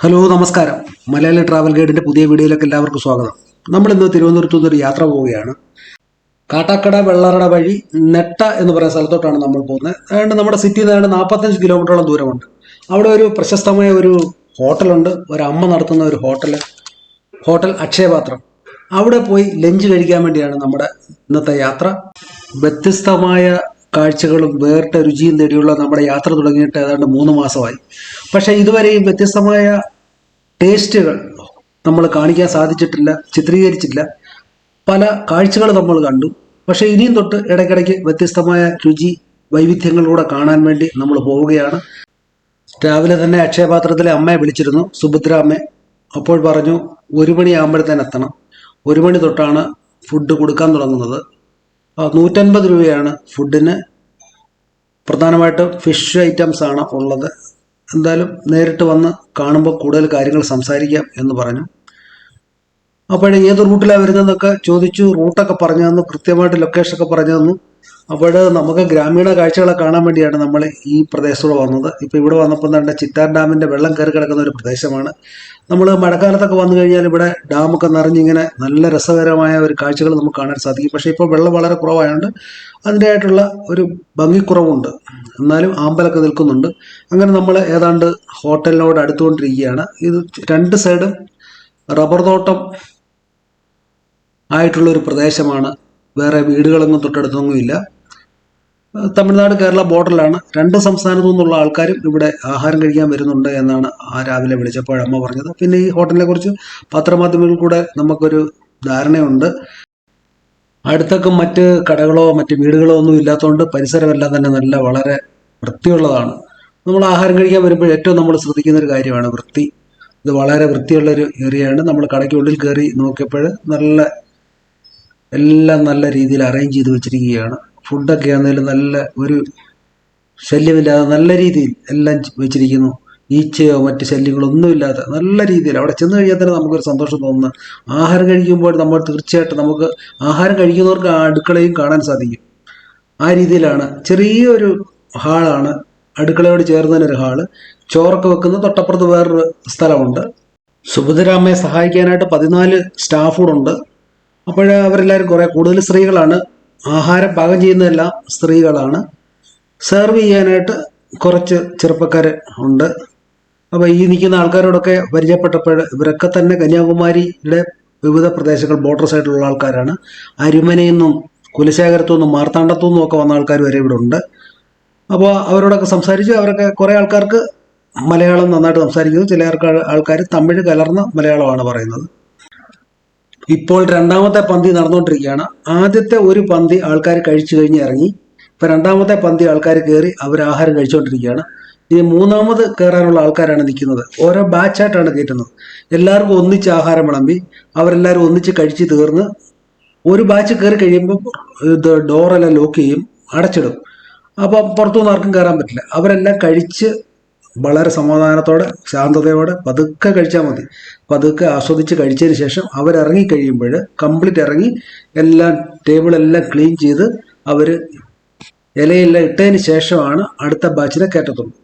Hello നമസ്കാരം. Malayali travel ഗൈഡിൻ്റെ പുതിയ വീഡിയോയിലേക്ക് എല്ലാവർക്കും സ്വാഗതം. നമ്മളിന്ന് തിരുവനന്തപുരത്തു നിന്നൊരു യാത്ര പോവുകയാണ്. കാട്ടാക്കട വെള്ളറട വഴി നെട്ട എന്ന് പറയുന്ന സ്ഥലത്തോട്ടാണ് നമ്മൾ പോകുന്നത്. അതുകൊണ്ട് നമ്മുടെ സിറ്റിയിൽ നിന്ന് 45 കിലോമീറ്ററോളം ദൂരമുണ്ട്. അവിടെ ഒരു പ്രശസ്തമായ ഒരു ഹോട്ടലുണ്ട്, ഒരമ്മ നടത്തുന്ന ഒരു ഹോട്ടൽ അക്ഷയപാത്രം. അവിടെ പോയി ലഞ്ച് കഴിക്കാൻ വേണ്ടിയാണ് നമ്മുടെ ഇന്നത്തെ യാത്ര. വ്യത്യസ്തമായ കാഴ്ചകളും വേറിട്ട രുചിയും തേടിയുള്ള നമ്മുടെ യാത്ര തുടങ്ങിയിട്ട് ഏതാണ്ട് 3 മാസമായി. പക്ഷേ ഇതുവരെയും വ്യത്യസ്തമായ ടേസ്റ്റുകൾ നമ്മൾ കാണിക്കാൻ സാധിച്ചിട്ടില്ല, ചിത്രീകരിച്ചില്ല. പല കാഴ്ചകൾ നമ്മൾ കണ്ടു. പക്ഷേ ഇനിയും തൊട്ട് ഇടയ്ക്കിടയ്ക്ക് വ്യത്യസ്തമായ രുചി വൈവിധ്യങ്ങളിലൂടെ കാണാൻ വേണ്ടി നമ്മൾ പോവുകയാണ്. രാവിലെ തന്നെ അക്ഷയപാത്രത്തിലെ അമ്മയെ വിളിച്ചിരുന്നു, സുഭദ്ര അമ്മയെ. അപ്പോൾ പറഞ്ഞു 1 മണിയാകുമ്പോഴത്തേന് എത്തണം. 1 മണി തൊട്ടാണ് ഫുഡ് കൊടുക്കാൻ തുടങ്ങുന്നത്. 150 രൂപയാണ് ഫുഡിന്. പ്രധാനമായിട്ടും ഫിഷ് ഐറ്റംസ് ആണ് ഉള്ളത്. എന്തായാലും നേരിട്ട് വന്ന് കാണുമ്പോൾ കൂടുതൽ കാര്യങ്ങൾ സംസാരിക്കാം എന്ന് പറഞ്ഞു. അപ്പോഴേ ഏത് റൂട്ടിലാണ് വരുന്നതെന്നൊക്കെ ചോദിച്ചു. റൂട്ടൊക്കെ പറഞ്ഞു തന്നു, കൃത്യമായിട്ട് ലൊക്കേഷനൊക്കെ പറഞ്ഞു തന്നു. അപ്പോൾ നമുക്ക് ഗ്രാമീണ കാഴ്ചകളെ കാണാൻ വേണ്ടിയാണ് നമ്മൾ ഈ പ്രദേശത്തൂടെ വന്നത്. ഇപ്പോൾ ഇവിടെ വന്നപ്പോൾ തന്നെ ചിറ്റാർ ഡാമിൻ്റെ വെള്ളം കയറി കിടക്കുന്ന ഒരു പ്രദേശമാണ്. നമ്മൾ മഴക്കാലത്തൊക്കെ വന്നു കഴിഞ്ഞാൽ ഇവിടെ ഡാമൊക്കെ നിറഞ്ഞിങ്ങനെ നല്ല രസകരമായ ഒരു കാഴ്ചകൾ നമുക്ക് കാണാൻ സാധിക്കും. പക്ഷേ ഇപ്പോൾ വെള്ളം വളരെ കുറവായതുകൊണ്ട് അതിൻ്റെതായിട്ടുള്ള ഒരു ഭംഗിക്കുറവുണ്ട്. എന്നാലും ആമ്പലൊക്കെ നിൽക്കുന്നുണ്ട്. അങ്ങനെ നമ്മൾ ഏതാണ്ട് ഹോട്ടലിനോട് അടുത്തുകൊണ്ടിരിക്കുകയാണ്. ഇത് 2 സൈഡും റബ്ബർ തോട്ടം ആയിട്ടുള്ളൊരു പ്രദേശമാണ്. വേറെ വീടുകളൊന്നും തൊട്ടടുത്തൊന്നും ഇല്ല. തമിഴ്നാട് കേരള ബോർഡറിലാണ്. 2 സംസ്ഥാനത്തു നിന്നുള്ള ആൾക്കാരും ഇവിടെ ആഹാരം കഴിക്കാൻ വരുന്നുണ്ട് എന്നാണ് രാവിലെ വിളിച്ചപ്പോൾ അമ്മ പറഞ്ഞത്. പിന്നെ ഈ ഹോട്ടലിനെ കുറിച്ച് പത്രമാധ്യമങ്ങളിൽ കൂടെ നമുക്കൊരു ധാരണയുണ്ട്. അടുത്തൊക്കെ മറ്റ് കടകളോ മറ്റ് വീടുകളോ ഒന്നും ഇല്ലാത്തതുകൊണ്ട് പരിസരമെല്ലാം തന്നെ വളരെ വൃത്തിയുള്ളതാണ്. നമ്മൾ ആഹാരം കഴിക്കാൻ വരുമ്പോൾ ഏറ്റവും നമ്മൾ ശ്രദ്ധിക്കുന്ന ഒരു കാര്യമാണ് വൃത്തി. ഇത് വളരെ വൃത്തിയുള്ളൊരു ഏരിയയാണ്. നമ്മൾ കടയ്ക്കുള്ളിൽ കയറി നോക്കിയപ്പോൾ എല്ലാം നല്ല രീതിയിൽ അറേഞ്ച് ചെയ്ത് വെച്ചിരിക്കുകയാണ്. ഫുഡൊക്കെ ആണെങ്കിലും നല്ല ഒരു ശല്യമില്ലാതെ നല്ല രീതിയിൽ എല്ലാം വെച്ചിരിക്കുന്നു. ഈച്ചയോ മറ്റ് ശല്യങ്ങളോ ഒന്നുമില്ലാതെ നല്ല രീതിയിൽ അവിടെ ചെന്ന് കഴിയാൻ തന്നെ നമുക്കൊരു സന്തോഷം തോന്നുന്നു. ആഹാരം കഴിക്കുമ്പോൾ നമ്മൾ തീർച്ചയായിട്ടും നമുക്ക് ആഹാരം കഴിക്കുന്നവർക്ക് ആ അടുക്കളയും കാണാൻ സാധിക്കും. ആ രീതിയിലാണ്. ചെറിയൊരു ഹാളാണ്, അടുക്കളയോട് ചേർന്ന് തന്നെ ഒരു ഹാള്. ചോറൊക്കെ വെക്കുന്ന തൊട്ടപ്പുറത്ത് വേറൊരു സ്ഥലമുണ്ട്. സുഭദ്രാമ്മയെ സഹായിക്കാനായിട്ട് 14 സ്റ്റാഫുകളുണ്ട്. അപ്പോൾ അവരെല്ലാവരും കൂടുതൽ സ്ത്രീകളാണ്. ആഹാരം പാകം ചെയ്യുന്നതെല്ലാം സ്ത്രീകളാണ്. സെർവ് ചെയ്യാനായിട്ട് കുറച്ച് ചെറുപ്പക്കാർ ഉണ്ട്. അപ്പോൾ ഈ നിൽക്കുന്ന ആൾക്കാരോടൊക്കെ പരിചയപ്പെട്ടപ്പോൾ ഇവരൊക്കെ തന്നെ കന്യാകുമാരിയുടെ വിവിധ പ്രദേശങ്ങൾ ബോർഡർ സൈഡിലുള്ള ആൾക്കാരാണ്. അരിമനയിൽ നിന്നും കുലശേഖരത്തു നിന്നും മാർത്താണ്ഡത്തു നിന്നും ഒക്കെ വന്ന ആൾക്കാർ വരെ ഇവിടെ ഉണ്ട്. അപ്പോൾ അവരോടൊക്കെ സംസാരിച്ചു. അവരൊക്കെ കുറേ ആൾക്കാർക്ക് മലയാളം നന്നായിട്ട് സംസാരിക്കുന്നു. ചില ആൾക്കാർ തമിഴ് കലർന്ന മലയാളമാണ് പറയുന്നത്. ഇപ്പോൾ 2ാമത്തെ പന്തി നടന്നുകൊണ്ടിരിക്കുകയാണ്. ആദ്യത്തെ ഒരു പന്തി ആൾക്കാർ കഴിച്ചു കഴിഞ്ഞ് ഇറങ്ങി. ഇപ്പോൾ 2ാമത്തെ പന്തി ആൾക്കാർ കയറി അവർ ആഹാരം കഴിച്ചുകൊണ്ടിരിക്കുകയാണ്. ഇനി 3ാമത് കയറാനുള്ള ആൾക്കാരാണ് നിൽക്കുന്നത്. ഓരോ ബാച്ചായിട്ടാണ് കയറ്റുന്നത്. എല്ലാവർക്കും ഒന്നിച്ച് ആഹാരം വിളമ്പി അവരെല്ലാവരും ഒന്നിച്ച് കഴിച്ച് തീർന്ന് ഒരു ബാച്ച് കയറി കഴിയുമ്പോൾ ഇത് ഡോറെല്ലാം ലോക്ക് ചെയ്യും, അടച്ചിടും. അപ്പോൾ പുറത്തുനിന്ന് ആർക്കും കയറാൻ പറ്റില്ല. അവരെല്ലാം കഴിച്ച് വളരെ സമാധാനത്തോടെ ശാന്തതയോടെ പതുക്കെ കഴിച്ചാൽ മതി. പതുക്കെ ആസ്വദിച്ച് കഴിച്ചതിന് ശേഷം അവരിറങ്ങി കഴിയുമ്പോൾ കംപ്ലീറ്റ് ഇറങ്ങി എല്ലാം ടേബിളെല്ലാം ക്ലീൻ ചെയ്ത് അവർ ഇലയെല്ലാം ഇട്ടതിന് ശേഷമാണ് അടുത്ത ബാച്ചിനെ കയറ്റത്തുള്ളൂ.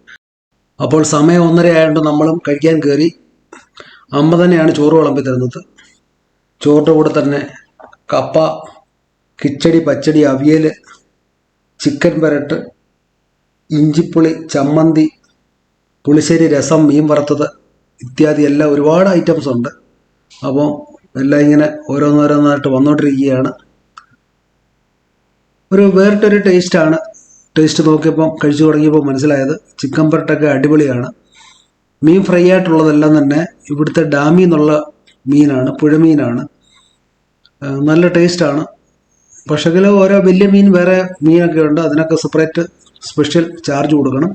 അപ്പോൾ സമയം 1:30 ആയതുകൊണ്ട് നമ്മളും കഴിക്കാൻ കയറി. അമ്മ തന്നെയാണ് ചോറ് വിളമ്പി തരുന്നത്. ചോറിൻ്റെ കൂടെ തന്നെ കപ്പ, കിച്ചടി, പച്ചടി, അവിയൽ, ചിക്കൻ പരട്ട്, ഇഞ്ചിപ്പുളി, ചമ്മന്തി, പുളിശ്ശേരി, രസം, മീൻ വറുത്തത് ഇത്യാദി എല്ലാം ഒരുപാട് ഐറ്റംസ് ഉണ്ട്. അപ്പോൾ എല്ലാം ഇങ്ങനെ ഓരോന്നോരോന്നായിട്ട് വന്നുകൊണ്ടിരിക്കുകയാണ്. ഒരു വേറിട്ടൊരു ടേസ്റ്റാണ്. ടേസ്റ്റ് നോക്കിയപ്പം കഴിച്ചു തുടങ്ങിയപ്പോൾ മനസ്സിലായത് ചിക്കൻ പരട്ടൊക്കെ അടിപൊളിയാണ്. മീൻ ഫ്രൈ ആയിട്ടുള്ളതെല്ലാം തന്നെ ഇവിടുത്തെ ഡാമിൽ നിന്നുള്ള മീനാണ്, പുഴമീനാണ്. നല്ല ടേസ്റ്റാണ്. പക്ഷെങ്കിൽ ഓരോ വലിയ മീൻ വേറെ മീനൊക്കെ ഉണ്ട്, അതിനൊക്കെ സെപ്പറേറ്റ് സ്പെഷ്യൽ ചാർജ് കൊടുക്കണം.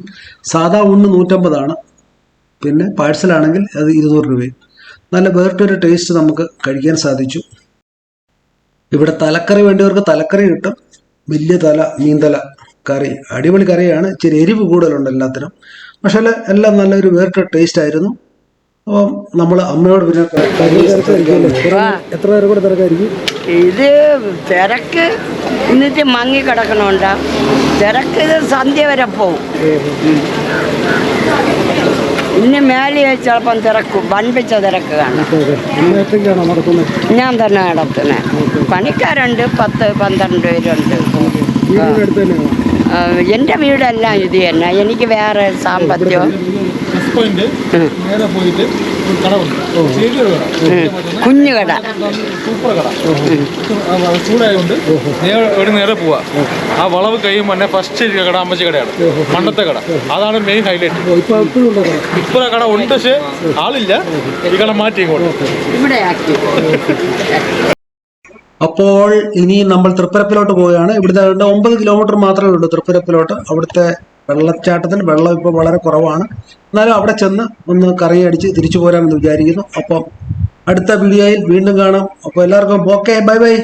സാധാ ഊണിന് 150 പിന്നെ പാഴ്സലാണെങ്കിൽ അത് 200 രൂപയും. നല്ല വേറിട്ടൊരു ടേസ്റ്റ് നമുക്ക് കഴിക്കാൻ സാധിച്ചു. ഇവിടെ തലക്കറി വേണ്ടിയവർക്ക് തലക്കറി കിട്ടും. വലിയ തല, മീൻതല കറി, അടിപൊളി കറിയാണ്. ഇച്ചിരി എരിവ് കൂടുതലുണ്ട് എല്ലാത്തിനും. പക്ഷേ എല്ലാം നല്ലൊരു വേറിട്ട ടേസ്റ്റ് ആയിരുന്നു. അപ്പം നമ്മൾ അമ്മയോട് പിന്നെ എത്ര നേരം കൂടെ തിരക്കായിരിക്കും ഇത് തിരക്ക്. എന്നിട്ട് മങ്ങി കിടക്കണുണ്ട തിരക്ക്. ഇത് സന്ധ്യ വരെ പോവും. ഇനി മേലെ ചിലപ്പം തിരക്കും വൻപിച്ച തിരക്ക് കാണും. ഒറ്റയ്ക്കാണോ നടത്തുന്നത്? ഞാൻ തന്നെ നടത്തുന്നത്. പണിക്കാരുണ്ട്, 10-12 പേരുണ്ട്. വീടിൻ്റെ അടുത്ത് തന്നെയാണോ? എൻ്റെ വീടെല്ലാം ഇത് തന്നെ. എനിക്ക് വേറെ സാമ്പത്തികം നേരെ പോയിട്ട് ഒരു കടവുണ്ട്, ചെറിയൊരു കട, കുഞ്ഞു കട. സൂപ്പർ കട, ചൂടായതുകൊണ്ട് ഇവിടെ നേരെ പോവാ. ആ വളവ് കഴിയുമ്പോൾ തന്നെ ഫസ്റ്റ് കട അമ്മച്ചി കടയാണ്, പണ്ടത്തെ കട. അതാണ് മെയിൻ ഹൈലൈറ്റ്. ഇപ്പോൾ കട ഉണ്ട്, പക്ഷേ ആളില്ല. ഈ കട മാറ്റി ഇങ്ങോട്ട് ഇവിടെ ആക്കി. അപ്പോൾ ഇനി നമ്മൾ തൃപ്പരപ്പിലോട്ട് പോവുകയാണ്. ഇവിടുത്തെ 9 കിലോമീറ്റർ മാത്രമേ ഉള്ളൂ തൃപ്പരപ്പിലോട്ട്. അവിടുത്തെ വെള്ളച്ചാട്ടത്തിൽ വെള്ളം ഇപ്പോൾ വളരെ കുറവാണ്. എന്നാലും അവിടെ ചെന്ന് ഒന്ന് കറങ്ങി അടിച്ച് തിരിച്ചു പോരാമെന്ന് വിചാരിക്കുന്നു. അപ്പം അടുത്ത വീഡിയോയിൽ വീണ്ടും കാണാം. അപ്പോൾ എല്ലാവർക്കും ഓക്കെ, ബൈ ബൈ.